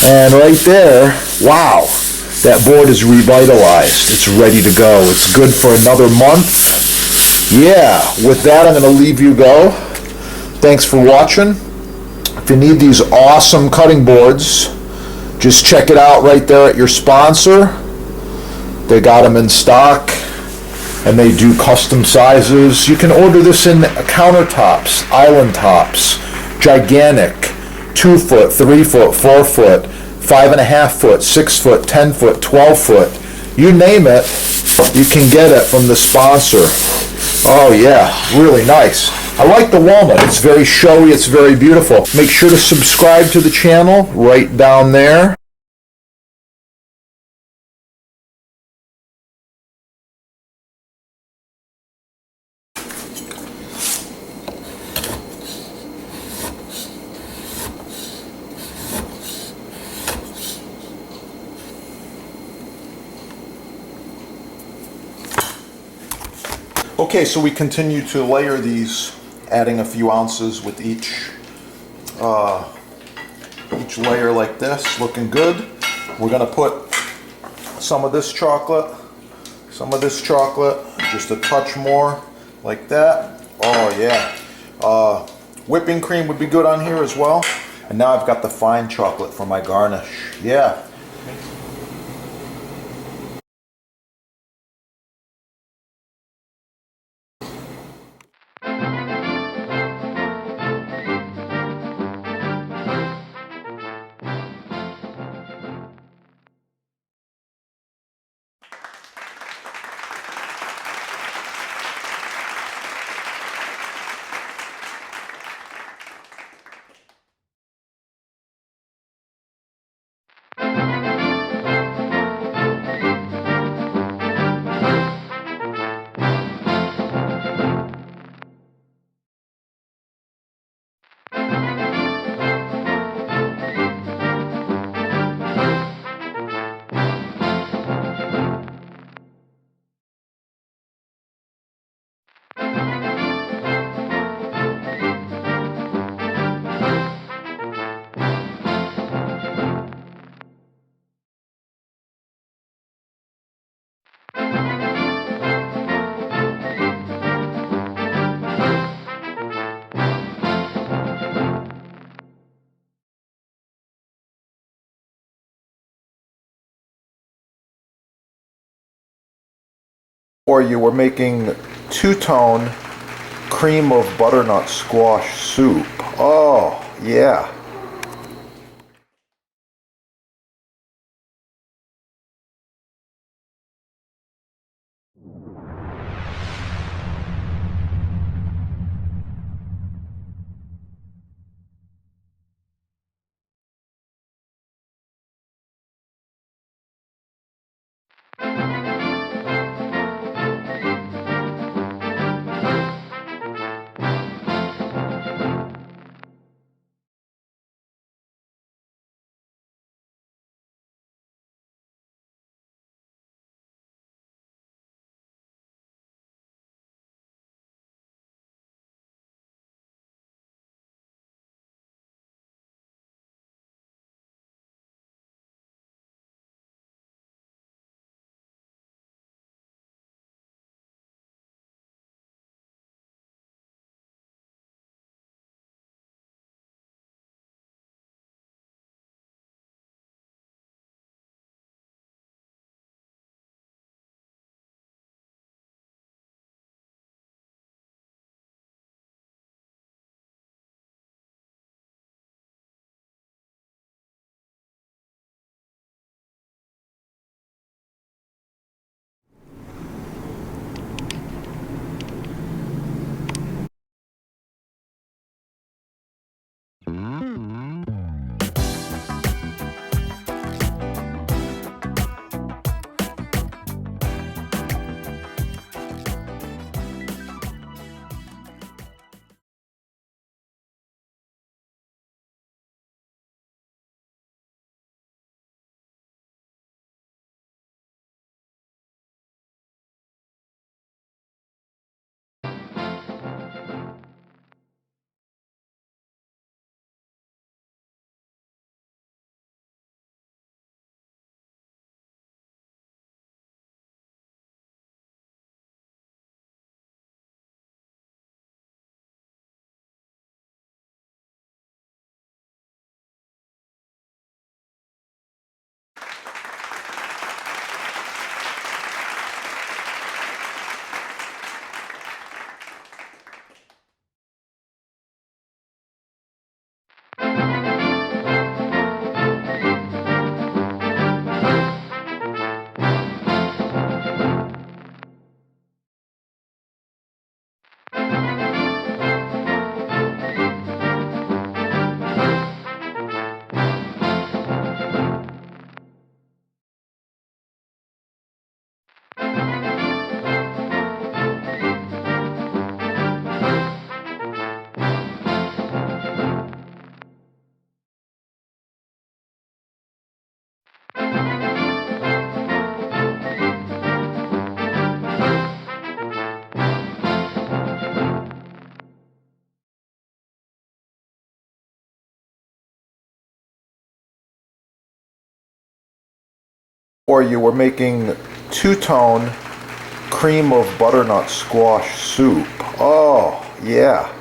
And right there, wow, that board is revitalized. It's ready to go. It's good for another month. Yeah, with that, I'm going to leave you go. Thanks for watching. If you need these awesome cutting boards, just check it out right there at your sponsor. They got them in stock, and they do custom sizes. You can order this in countertops, island tops, gigantic, 2 foot, 3 foot, 4 foot, 5.5 foot, 6 foot, 10 foot, 12 foot. You name it, you can get it from the sponsor. Oh yeah, really nice. I like the walnut. It's very showy, it's very beautiful. Make sure to subscribe to the channel right down there. Okay, so we continue to layer these, adding a few ounces with each layer like this, looking good. We're gonna put some of this chocolate, just a touch more, like that. Oh yeah. Whipping cream would be good on here as well. And now I've got the fine chocolate for my garnish. Yeah. Or you were making two-tone cream of butternut squash soup. Oh, yeah. Or you were making two-tone cream of butternut squash soup. Oh, yeah.